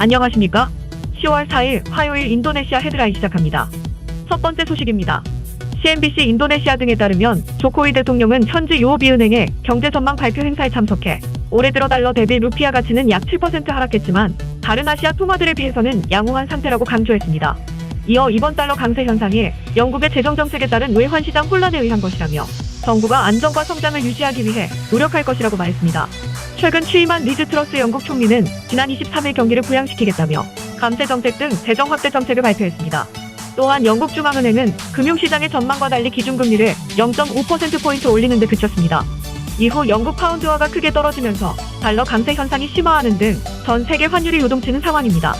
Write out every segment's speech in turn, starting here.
안녕하십니까? 10월 4일 화요일 인도네시아 헤드라인 시작합니다. 첫 번째 소식입니다. CNBC 인도네시아 등에 따르면 조코위 대통령은 현지 UOB은행의 경제 전망 발표 행사에 참석해 올해 들어 달러 대비 루피아 가치는 약 7% 하락했지만 다른 아시아 통화들에 비해서는 양호한 상태라고 강조했습니다. 이어 이번 달러 강세 현상이 영국의 재정정책에 따른 외환시장 혼란에 의한 것이라며 정부가 안정과 성장을 유지하기 위해 노력할 것이라고 말했습니다. 최근 취임한 리즈 트러스 영국 총리는 지난 23일 경기를 부양시키겠다며 감세 정책 등 재정 확대 정책을 발표했습니다. 또한 영국 중앙은행은 금융시장의 전망과 달리 기준금리를 0.5%포인트 올리는 데 그쳤습니다. 이후 영국 파운드화가 크게 떨어지면서 달러 강세 현상이 심화하는 등 전 세계 환율이 요동치는 상황입니다.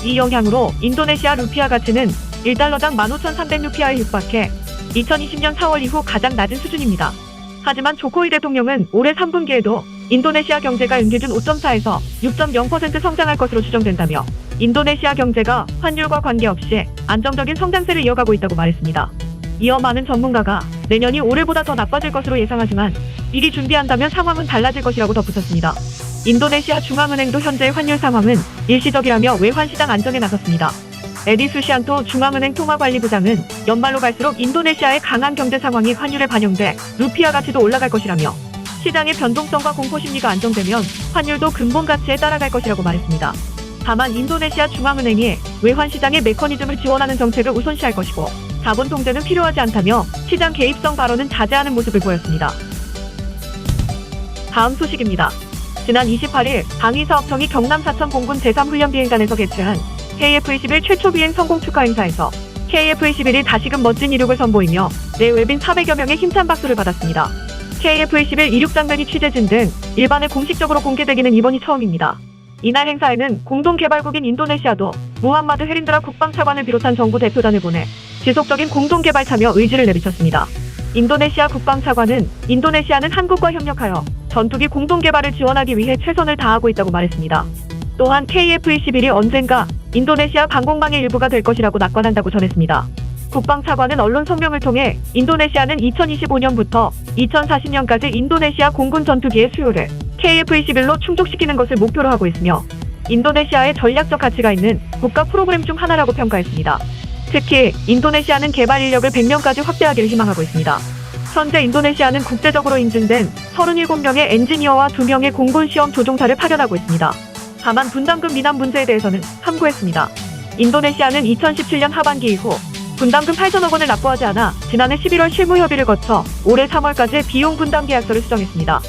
이 영향으로 인도네시아 루피아 가치는 1달러당 15,300루피아에 육박해 2020년 4월 이후 가장 낮은 수준입니다. 하지만 조코위 대통령은 올해 3분기에도 인도네시아 경제가 연기준 5.4에서 6.0% 성장할 것으로 추정된다며 인도네시아 경제가 환율과 관계없이 안정적인 성장세를 이어가고 있다고 말했습니다. 이어 많은 전문가가 내년이 올해보다 더 나빠질 것으로 예상하지만 미리 준비한다면 상황은 달라질 것이라고 덧붙였습니다. 인도네시아 중앙은행도 현재의 환율 상황은 일시적이라며 외환시장 안정에 나섰습니다. 에디 수시안토 중앙은행 통화관리부장은 연말로 갈수록 인도네시아의 강한 경제 상황이 환율에 반영돼 루피아 가치도 올라갈 것이라며 시장의 변동성과 공포심리가 안정되면 환율도 근본 가치에 따라갈 것이라고 말했습니다. 다만 인도네시아 중앙은행이 외환시장의 메커니즘을 지원하는 정책을 우선시할 것이고 자본 통제는 필요하지 않다며 시장 개입성 발언은 자제하는 모습을 보였습니다. 다음 소식입니다. 지난 28일 방위사업청이 경남 사천 공군 제3훈련비행단에서 개최한 KF-21 최초 비행 성공 축하 행사에서 KF-21이 다시금 멋진 이륙을 선보이며 내 외빈 400여 명의 힘찬 박수를 받았습니다. KF-21 이륙 장면이 취재진 등 일반에 공식적으로 공개되기는 이번이 처음입니다. 이날 행사에는 공동개발국인 인도네시아도 무함마드 헤린드라 국방차관을 비롯한 정부 대표단을 보내 지속적인 공동개발 참여 의지를 내비쳤습니다. 인도네시아 국방차관은 인도네시아는 한국과 협력하여 전투기 공동개발을 지원하기 위해 최선을 다하고 있다고 말했습니다. 또한 KF-21이 언젠가 인도네시아 방공망의 일부가 될 것이라고 낙관한다고 전했습니다. 국방차관은 언론 성명을 통해 인도네시아는 2025년부터 2040년까지 인도네시아 공군 전투기의 수요를 KF-21로 충족시키는 것을 목표로 하고 있으며 인도네시아의 전략적 가치가 있는 국가 프로그램 중 하나라고 평가했습니다. 특히 인도네시아는 개발 인력을 100명까지 확대하기를 희망하고 있습니다. 현재 인도네시아는 국제적으로 인증된 37명의 엔지니어와 2명의 공군 시험 조종사를 파견하고 있습니다. 다만 분담금 미납 문제에 대해서는 함구했습니다. 인도네시아는 2017년 하반기 이후 분담금 8천억 원을 납부하지 않아 지난해 11월 실무 협의를 거쳐 올해 3월까지 비용 분담 계약서를 수정했습니다.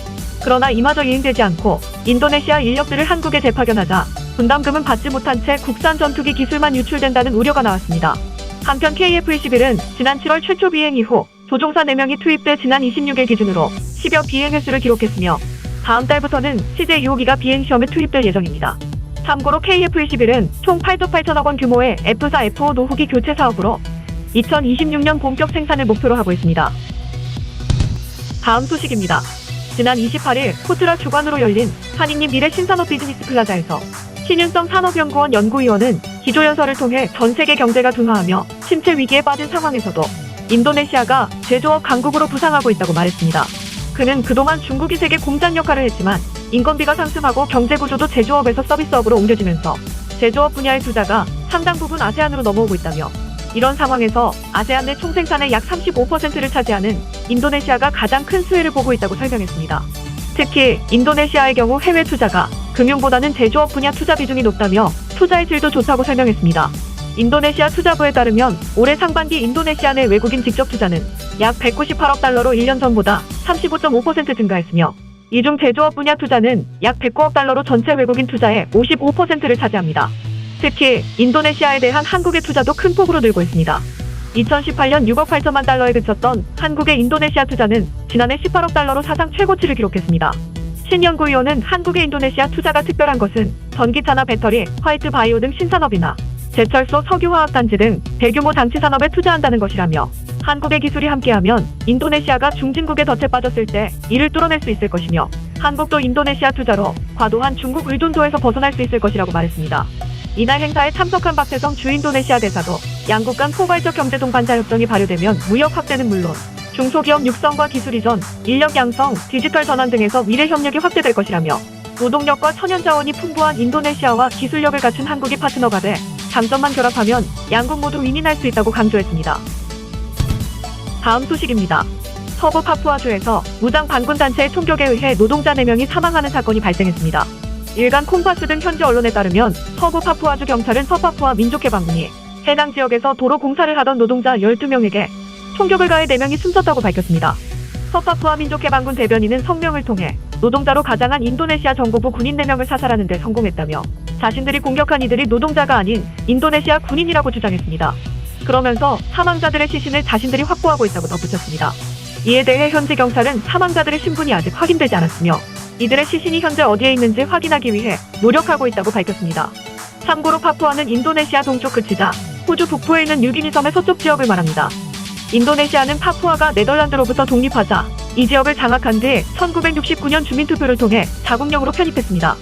그러나 이마저 이행되지 않고 인도네시아 인력들을 한국에 재파견하자 분담금은 받지 못한 채 국산 전투기 기술만 유출된다는 우려가 나왔습니다. 한편 KF-21은 지난 7월 최초 비행 이후 조종사 4명이 투입돼 지난 26일 기준으로 10여 비행 횟수를 기록했으며 다음 달부터는 CJ 2호기가 비행 시험에 투입될 예정입니다. 참고로 KF-21은 총 8조 8천억 원 규모의 F4, F5 노후기 교체 사업으로 2026년 본격 생산을 목표로 하고 있습니다. 다음 소식입니다. 지난 28일 코트라 주관으로 열린 한인님 미래 신산업 비즈니스 플라자에서 신윤성 산업연구원 연구위원은 기조연설을 통해 전 세계 경제가 둔화하며 침체 위기에 빠진 상황에서도 인도네시아가 제조업 강국으로 부상하고 있다고 말했습니다. 그는 그동안 중국이 세계 공장 역할을 했지만 인건비가 상승하고 경제구조도 제조업에서 서비스업으로 옮겨지면서 제조업 분야의 투자가 상당 부분 아세안으로 넘어오고 있다며 이런 상황에서 아세안 내 총생산의 약 35%를 차지하는 인도네시아가 가장 큰 수혜를 보고 있다고 설명했습니다. 특히 인도네시아의 경우 해외 투자가 금융보다는 제조업 분야 투자 비중이 높다며 투자의 질도 좋다고 설명했습니다. 인도네시아 투자부에 따르면 올해 상반기 인도네시아 내 외국인 직접 투자는 약 198억 달러로 1년 전보다 35.5% 증가했으며 이 중 제조업 분야 투자는 약 109억 달러로 전체 외국인 투자의 55%를 차지합니다. 특히 인도네시아에 대한 한국의 투자도 큰 폭으로 늘고 있습니다. 2018년 6억 8천만 달러에 그쳤던 한국의 인도네시아 투자는 지난해 18억 달러로 사상 최고치를 기록했습니다. 신연구위원은 한국의 인도네시아 투자가 특별한 것은 전기차나 배터리, 화이트 바이오 등 신산업이나 제철소, 석유화학단지 등 대규모 장치 산업에 투자한다는 것이라며 한국의 기술이 함께하면 인도네시아가 중진국에 덫에 빠졌을 때 이를 뚫어낼 수 있을 것이며 한국도 인도네시아 투자로 과도한 중국 의존도에서 벗어날 수 있을 것이라고 말했습니다. 이날 행사에 참석한 박태성 주인도네시아 대사도 양국 간 포괄적 경제 동반자 협정이 발효되면 무역 확대는 물론 중소기업 육성과 기술 이전, 인력 양성, 디지털 전환 등에서 미래 협력이 확대될 것이라며 노동력과 천연자원이 풍부한 인도네시아와 기술력을 갖춘 한국이 파트너가 돼 장점만 결합하면 양국 모두 윈윈할 수 있다고 강조했습니다. 다음 소식입니다. 서부 파푸아주에서 무장 반군단체의 총격에 의해 노동자 4명이 사망하는 사건이 발생했습니다. 일간 콩파스 등 현지 언론에 따르면 서부 파푸아주 경찰은 서파푸아 민족해방군이 해당 지역에서 도로 공사를 하던 노동자 12명에게 총격을 가해 4명이 숨졌다고 밝혔습니다. 서파푸아 민족해방군 대변인은 성명을 통해 노동자로 가장한 인도네시아 정보부 군인 4명을 사살하는 데 성공했다며 자신들이 공격한 이들이 노동자가 아닌 인도네시아 군인이라고 주장했습니다. 그러면서 사망자들의 시신을 자신들이 확보하고 있다고 덧붙였습니다. 이에 대해 현지 경찰은 사망자들의 신분이 아직 확인되지 않았으며 이들의 시신이 현재 어디에 있는지 확인하기 위해 노력하고 있다고 밝혔습니다. 참고로 파푸아는 인도네시아 동쪽 끝이자 호주 북부에 있는 뉴기니 섬의 서쪽 지역을 말합니다. 인도네시아는 파푸아가 네덜란드로부터 독립하자 이 지역을 장악한 뒤 1969년 주민투표를 통해 자국령으로 편입했습니다.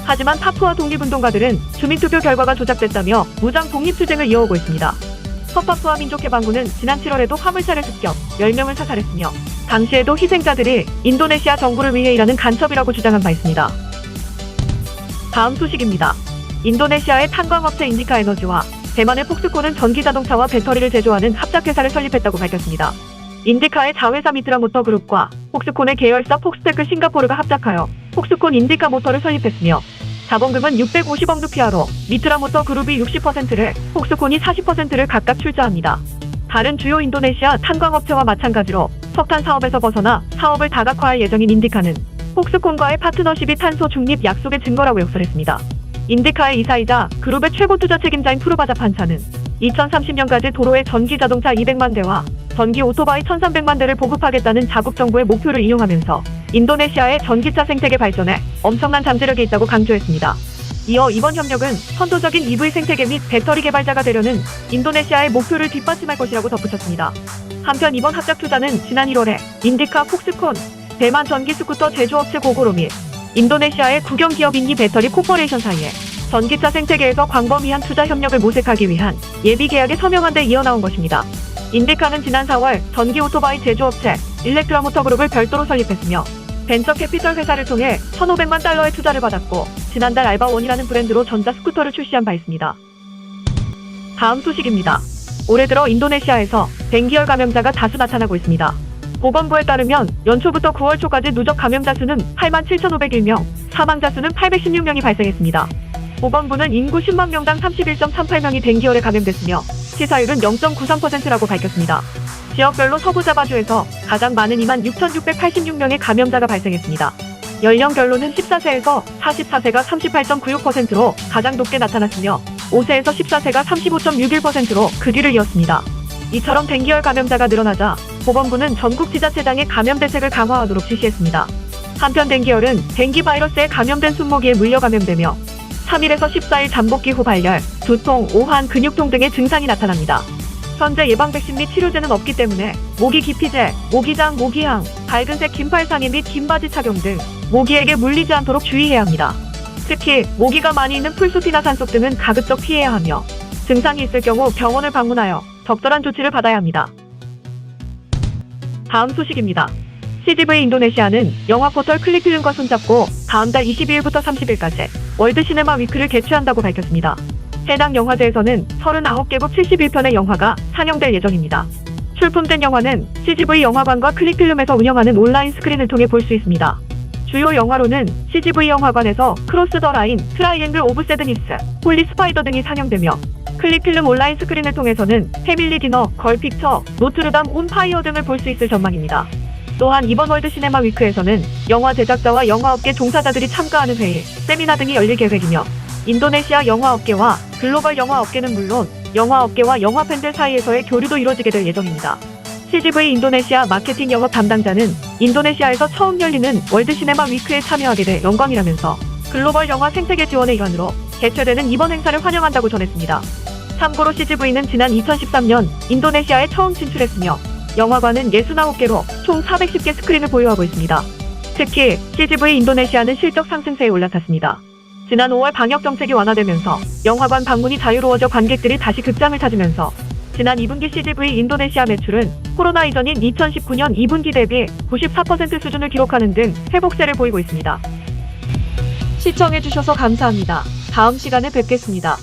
하지만 파푸아 독립운동가들은 주민투표 결과가 조작됐다며 무장 독립투쟁을 이어오고 있습니다. 서파푸아 민족해방군은 지난 7월에도 화물차를 습격 10명을 사살했으며 당시에도 희생자들이 인도네시아 정부를 위해 일하는 간첩이라고 주장한 바 있습니다. 다음 소식입니다. 인도네시아의 탄광업체 인디카 에너지와 대만의 폭스콘은 전기자동차와 배터리를 제조하는 합작회사를 설립했다고 밝혔습니다. 인디카의 자회사 미트라 모터 그룹과 폭스콘의 계열사 폭스테크 싱가포르가 합작하여 폭스콘 인디카 모터를 설립했으며 자본금은 650억 루피아로 미트라 모터 그룹이 60%를, 폭스콘이 40%를 각각 출자합니다. 다른 주요 인도네시아 탄광업체와 마찬가지로 석탄 사업에서 벗어나 사업을 다각화할 예정인 인디카는 폭스콘과의 파트너십이 탄소 중립 약속의 증거라고 역설했습니다. 인디카의 이사이자 그룹의 최고 투자 책임자인 푸르바자 판차는 2030년까지 도로에 전기 자동차 200만 대와 전기 오토바이 1300만 대를 보급하겠다는 자국 정부의 목표를 이용하면서 인도네시아의 전기차 생태계 발전에 엄청난 잠재력이 있다고 강조했습니다. 이어 이번 협력은 선도적인 EV 생태계 및 배터리 개발자가 되려는 인도네시아의 목표를 뒷받침할 것이라고 덧붙였습니다. 한편 이번 합작 투자는 지난 1월에 인디카, 폭스콘, 대만 전기 스쿠터 제조업체 고고로 및 인도네시아의 국영기업인 이 배터리 코퍼레이션 사이에 전기차 생태계에서 광범위한 투자 협력을 모색하기 위한 예비 계약에 서명한 데 이어 나온 것입니다. 인디카는 지난 4월 전기 오토바이 제조업체 일렉트라 모터 그룹을 별도로 설립했으며 벤처 캐피털 회사를 통해 1,500만 달러의 투자를 받았고 지난달 알바원이라는 브랜드로 전자 스쿠터를 출시한 바 있습니다. 다음 소식입니다. 올해 들어 인도네시아에서 댕기열 감염자가 다수 나타나고 있습니다. 보건부에 따르면 연초부터 9월 초까지 누적 감염자 수는 87,501명, 사망자 수는 816명이 발생했습니다. 보건부는 인구 10만 명당 31.38명이 댕기열에 감염됐으며 치사율은 0.93%라고 밝혔습니다. 지역별로 서부자바주에서 가장 많은 26,686명의 감염자가 발생했습니다. 연령별로는 14세에서 44세가 38.96%로 가장 높게 나타났으며 5세에서 14세가 35.61%로 그 뒤를 이었습니다. 이처럼 댕기열 감염자가 늘어나자 보건부는 전국 지자체장에 감염 대책을 강화하도록 지시했습니다. 한편 댕기열은 댕기 바이러스에 감염된 순모기에 물려 감염되며 3일에서 14일 잠복기 후 발열, 두통, 오한, 근육통 등의 증상이 나타납니다. 현재 예방 백신 및 치료제는 없기 때문에 모기 기피제, 모기장, 모기향, 밝은색 긴팔 상의 및 긴 바지 착용 등 모기에게 물리지 않도록 주의해야 합니다. 특히 모기가 많이 있는 풀숲이나 산속 등은 가급적 피해야 하며 증상이 있을 경우 병원을 방문하여 적절한 조치를 받아야 합니다. 다음 소식입니다. CGV 인도네시아는 영화 포털 클릭필름과 손잡고 다음 달 22일부터 30일까지 월드 시네마 위크를 개최한다고 밝혔습니다. 해당 영화제에서는 39개국 71편의 영화가 상영될 예정입니다. 출품된 영화는 CGV 영화관과 클릭필름에서 운영하는 온라인 스크린을 통해 볼 수 있습니다. 주요 영화로는 CGV 영화관에서 크로스 더 라인, 트라이앵글 오브 새드니스, 홀리 스파이더 등이 상영되며 클릭필름 온라인 스크린을 통해서는 패밀리 디너, 걸픽처, 노트르담 온 파이어 등을 볼 수 있을 전망입니다. 또한 이번 월드 시네마 위크에서는 영화 제작자와 영화업계 종사자들이 참가하는 회의, 세미나 등이 열릴 계획이며 인도네시아 영화업계와 글로벌 영화업계는 물론 영화업계와 영화팬들 사이에서의 교류도 이루어지게 될 예정입니다. CGV 인도네시아 마케팅 영업 담당자는 인도네시아에서 처음 열리는 월드 시네마 위크에 참여하게 돼 영광이라면서 글로벌 영화 생태계 지원의 일환으로 개최되는 이번 행사를 환영한다고 전했습니다. 참고로 CGV는 지난 2013년 인도네시아에 처음 진출했으며 영화관은 69개로 총 410개 스크린을 보유하고 있습니다. 특히 CGV 인도네시아는 실적 상승세에 올라탔습니다. 지난 5월 방역 정책이 완화되면서 영화관 방문이 자유로워져 관객들이 다시 극장을 찾으면서 지난 2분기 CGV 인도네시아 매출은 코로나 이전인 2019년 2분기 대비 94% 수준을 기록하는 등 회복세를 보이고 있습니다. 시청해주셔서 감사합니다. 다음 시간에 뵙겠습니다.